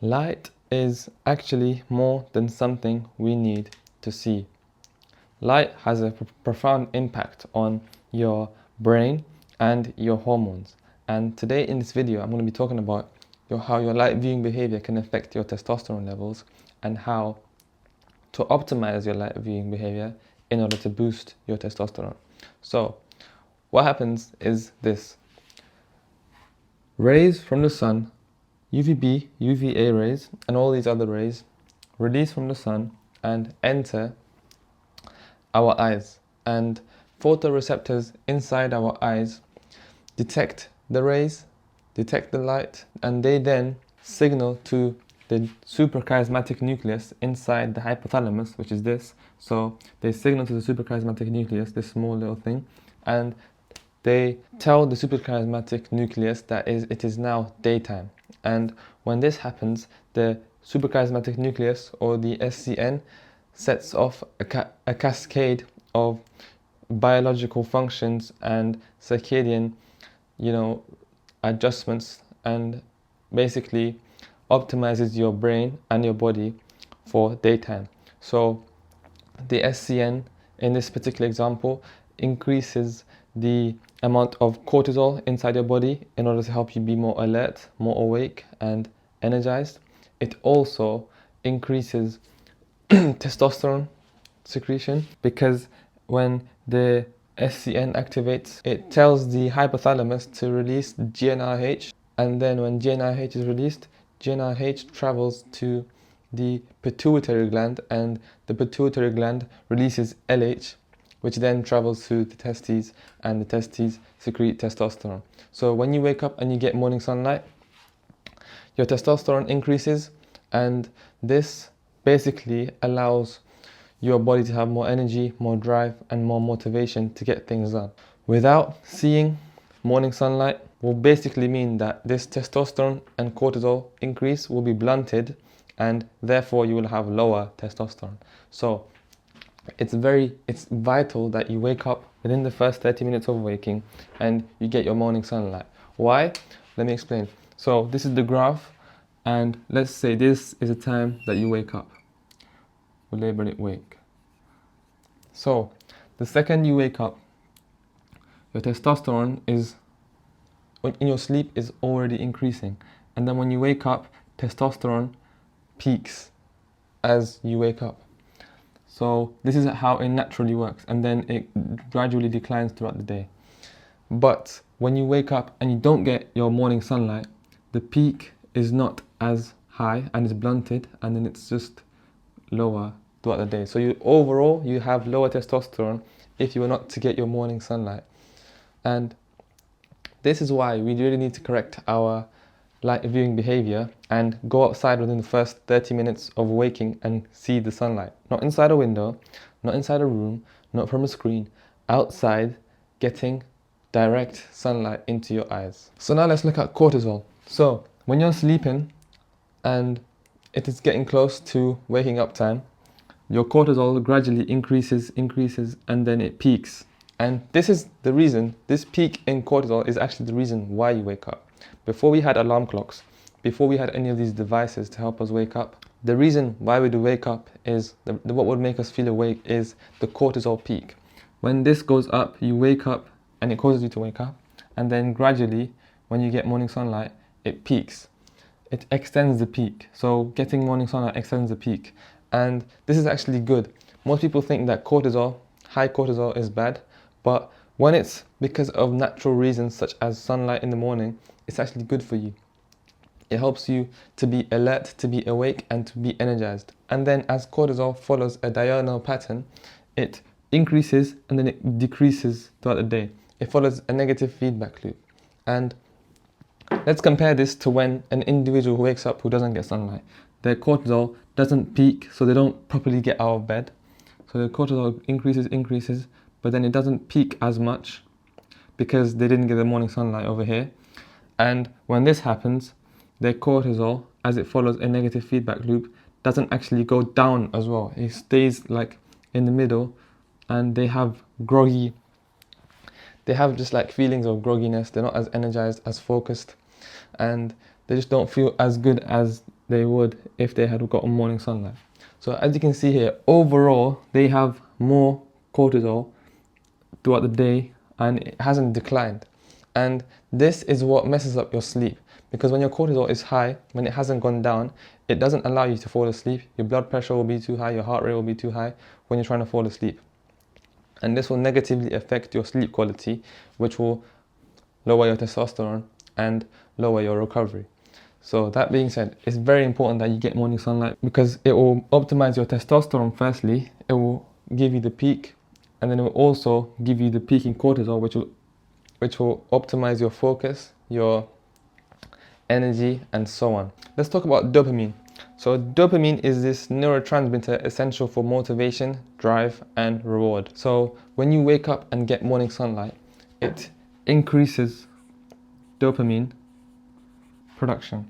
Light is actually more than something we need to see. Light has a profound impact on your brain and your hormones. And today in this video, I'm going to be talking about how your light viewing behavior can affect your testosterone levels and how to optimize your light viewing behavior in order to boost your testosterone. So what happens is this. Rays from the sun, UVB, UVA rays, and all these other rays release from the sun and enter our eyes. And photoreceptors inside our eyes detect the rays, detect the light, and they then signal to the suprachiasmatic nucleus inside the hypothalamus, which is this. So they signal to the suprachiasmatic nucleus, this small little thing, and they tell the suprachiasmatic nucleus that it is now daytime. And when this happens, the suprachiasmatic nucleus, or the SCN, sets off a cascade of biological functions and circadian, adjustments, and basically optimizes your brain and your body for daytime. So the SCN in this particular example increases the amount of cortisol inside your body in order to help you be more alert, more awake and energized. It also increases testosterone secretion, because when the SCN activates, it tells the hypothalamus to release GnRH, and then when GnRH is released, GnRH travels to the pituitary gland, and the pituitary gland releases LH, which then travels to the testes, and the testes secrete testosterone. So when you wake up and you get morning sunlight, your testosterone increases, and this basically allows your body to have more energy, more drive, and more motivation to get things done. Without seeing morning sunlight will basically mean that this testosterone and cortisol increase will be blunted, and therefore you will have lower testosterone. So it's vital that you wake up within the first 30 minutes of waking and you get your morning sunlight. Why? Let me explain. So this is the graph, and let's say this is the time that you wake up. We'll label it wake. So the second you wake up, your testosterone in your sleep is already increasing, and then when you wake up, testosterone peaks as you wake up. So this is how it naturally works, and then it gradually declines throughout the day. But when you wake up and you don't get your morning sunlight, the peak is not as high and it's blunted, and then it's just lower throughout the day. So overall you have lower testosterone if you were not to get your morning sunlight. And this is why we really need to correct our light viewing behavior and go outside within the first 30 minutes of waking and see the sunlight. Not inside a window, not inside a room, not from a screen, outside, getting direct sunlight into your eyes. So now let's look at cortisol. So when you're sleeping and it is getting close to waking up time, your cortisol gradually increases, and then it peaks. And this is the reason, this peak in cortisol is actually the reason why you wake up. Before we had alarm clocks, before we had any of these devices to help us wake up, the reason why we do wake up is, what would make us feel awake is the cortisol peak. When this goes up, you wake up and it causes you to wake up, and then gradually, when you get morning sunlight, it peaks. It extends the peak. So getting morning sunlight extends the peak. And this is actually good. Most people think that high cortisol is bad, but when it's because of natural reasons such as sunlight in the morning, it's actually good for you. It helps you to be alert, to be awake, and to be energized. And then as cortisol follows a diurnal pattern, it increases and then it decreases throughout the day. It follows a negative feedback loop. And let's compare this to when an individual who wakes up who doesn't get sunlight. Their cortisol doesn't peak, so they don't properly get out of bed. So their cortisol increases, but then it doesn't peak as much because they didn't get the morning sunlight over here. And when this happens, their cortisol, as it follows a negative feedback loop, doesn't actually go down as well. It stays like in the middle, and they have just like feelings of grogginess. They're not as energized, as focused, and they just don't feel as good as they would if they had gotten morning sunlight. So as you can see here, overall they have more cortisol throughout the day and it hasn't declined. And this is what messes up your sleep, because when your cortisol is high, when it hasn't gone down, it doesn't allow you to fall asleep. Your blood pressure will be too high, your heart rate will be too high when you're trying to fall asleep. And this will negatively affect your sleep quality, which will lower your testosterone and lower your recovery. So that being said, it's very important that you get morning sunlight because it will optimize your testosterone firstly, it will give you the peak, and then it will also give you the peak in cortisol, which will optimize your focus, your energy, and so on. Let's talk about dopamine. So dopamine is this neurotransmitter essential for motivation, drive, and reward. So when you wake up and get morning sunlight, it increases dopamine production.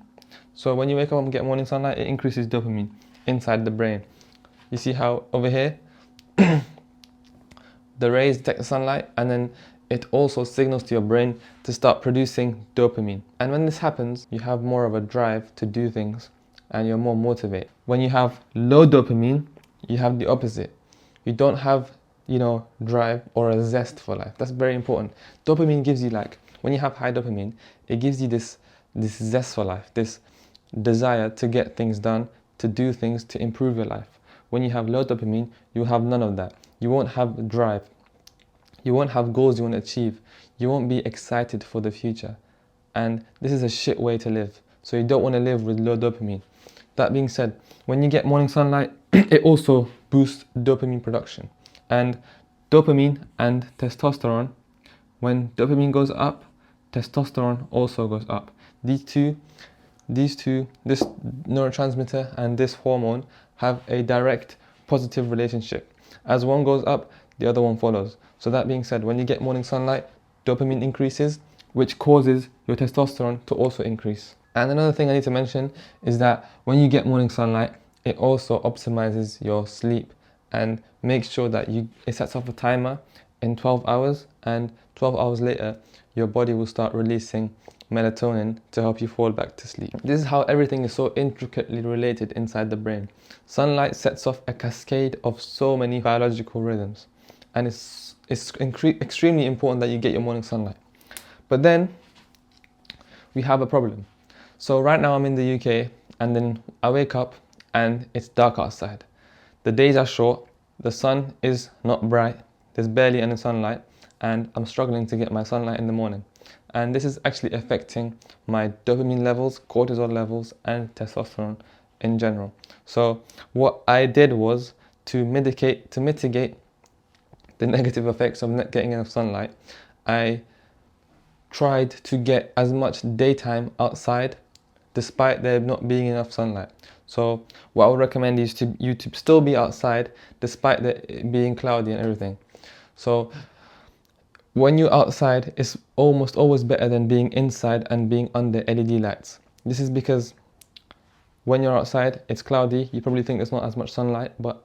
So when you wake up and get morning sunlight, it increases dopamine inside the brain. You see how over here, the rays detect the sunlight and then it also signals to your brain to start producing dopamine. And when this happens, you have more of a drive to do things and you're more motivated. When you have low dopamine, you have the opposite. You don't have, drive or a zest for life. That's very important. Dopamine gives you when you have high dopamine, it gives you this zest for life, this desire to get things done, to do things, to improve your life. When you have low dopamine, you have none of that. You won't have drive. You won't have goals you want to achieve. You won't be excited for the future. And this is a shit way to live. So you don't want to live with low dopamine. That being said, when you get morning sunlight, it also boosts dopamine production. And dopamine and testosterone, when dopamine goes up, testosterone also goes up. These two, this neurotransmitter and this hormone have a direct positive relationship. As one goes up, the other one follows. So that being said, when you get morning sunlight, dopamine increases, which causes your testosterone to also increase. And another thing I need to mention is that when you get morning sunlight, it also optimizes your sleep and makes sure that it sets off a timer in 12 hours, and 12 hours later, your body will start releasing melatonin to help you fall back to sleep. This is how everything is so intricately related inside the brain. Sunlight sets off a cascade of so many biological rhythms, and it's extremely important that you get your morning sunlight. But then we have a problem. So right now I'm in the UK, and then I wake up and it's dark outside. The days are short, the sun is not bright, there's barely any sunlight, and I'm struggling to get my sunlight in the morning. And this is actually affecting my dopamine levels, cortisol levels, and testosterone in general. So what I did was to mitigate the negative effects of not getting enough sunlight, I tried to get as much daytime outside despite there not being enough sunlight. So what I would recommend is you to still be outside despite it being cloudy and everything. So when you're outside, it's almost always better than being inside and being under LED lights. This is because when you're outside, it's cloudy, you probably think there's not as much sunlight, but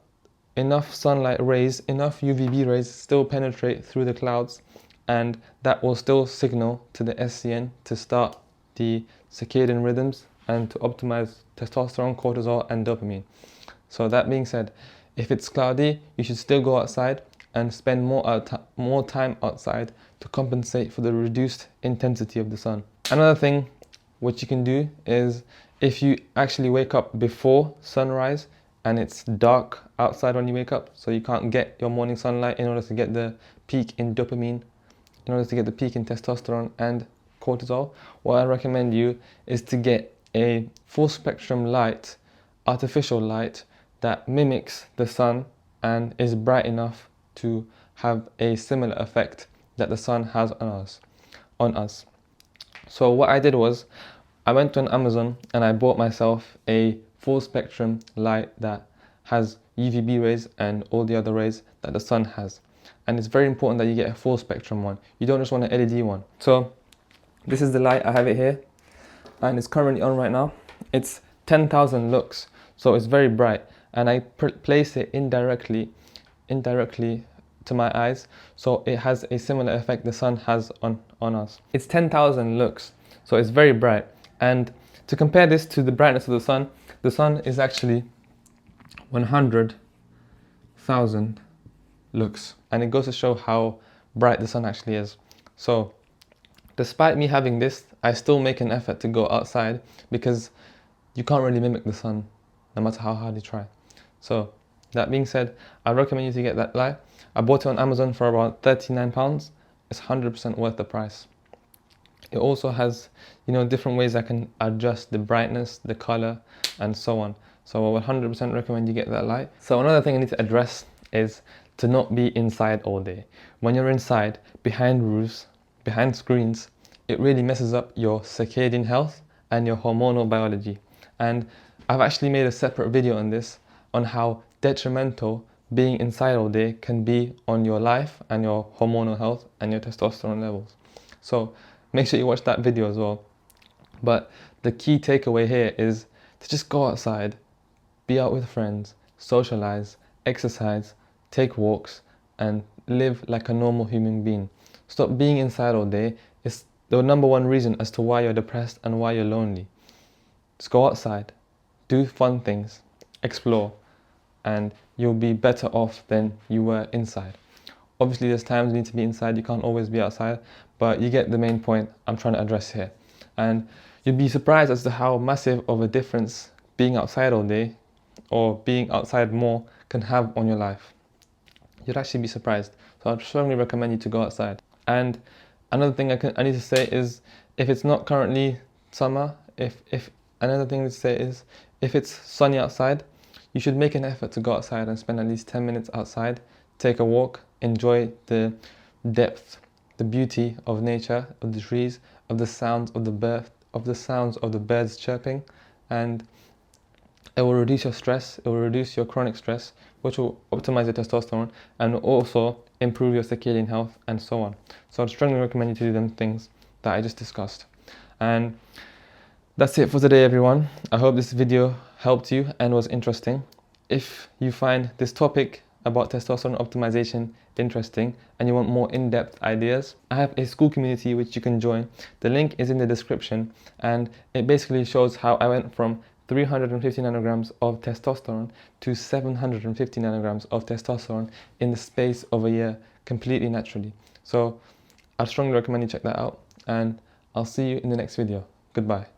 enough sunlight rays, enough UVB rays still penetrate through the clouds, and that will still signal to the SCN to start the circadian rhythms and to optimize testosterone, cortisol, and dopamine. So that being said, if it's cloudy, you should still go outside and spend more time outside to compensate for the reduced intensity of the sun. Another thing which you can do is if you actually wake up before sunrise and it's dark outside when you wake up, so you can't get your morning sunlight in order to get the peak in dopamine, in order to get the peak in testosterone and cortisol, what I recommend you is to get a full spectrum light, artificial light that mimics the sun and is bright enough to have a similar effect that the sun has on us. So what I did was I went on Amazon and I bought myself a full spectrum light that has UVB rays and all the other rays that the sun has. And it's very important that you get a full spectrum one. You don't just want an LED one. So this is the light, I have it here, and it's currently on right now. It's 10,000 lux, so it's very bright, and I place it indirectly to my eyes, so it has a similar effect the sun has on us. It's 10,000 lux, so it's very bright. And to compare this to the brightness of the sun, The sun is actually 100,000 lux, and it goes to show how bright the sun actually is. So despite me having this, I still make an effort to go outside because you can't really mimic the sun no matter how hard you try. So that being said, I recommend you to get that light. I bought it on Amazon for about £39. It's 100% worth the price. It also has, different ways I can adjust the brightness, the color, and so on. So I would 100% recommend you get that light. So another thing I need to address is to not be inside all day. When you're inside, behind roofs, behind screens, it really messes up your circadian health and your hormonal biology. And I've actually made a separate video on this, on how detrimental being inside all day can be on your life and your hormonal health and your testosterone levels. So make sure you watch that video as well. But the key takeaway here is to just go outside, be out with friends, socialize, exercise, take walks, and live like a normal human being. Stop being inside all day. It's the number one reason as to why you're depressed and why you're lonely. Just go outside, do fun things, explore, and you'll be better off than you were inside. Obviously, there's times you need to be inside, you can't always be outside, but you get the main point I'm trying to address here. And you'd be surprised as to how massive of a difference being outside all day or being outside more can have on your life. You'd actually be surprised. So I'd strongly recommend you to go outside. And another thing I need to say is, if it's not currently summer, another thing to say is, if it's sunny outside, you should make an effort to go outside and spend at least 10 minutes outside, take a walk, enjoy the depth, the beauty of nature, of the trees, of the sounds of the birds chirping, and it will reduce your stress, it will reduce your chronic stress, which will optimize your testosterone and also improve your circadian health and so on. So I'd strongly recommend you to do them things that I just discussed. And that's it for today, everyone. I hope this video helped you and was interesting. If you find this topic about testosterone optimization interesting and you want more in-depth ideas, I have a school community which you can join. The link is in the description, and it basically shows how I went from 350 nanograms of testosterone to 750 nanograms of testosterone in the space of a year, completely naturally. So I strongly recommend you check that out, and I'll see you in the next video. Goodbye.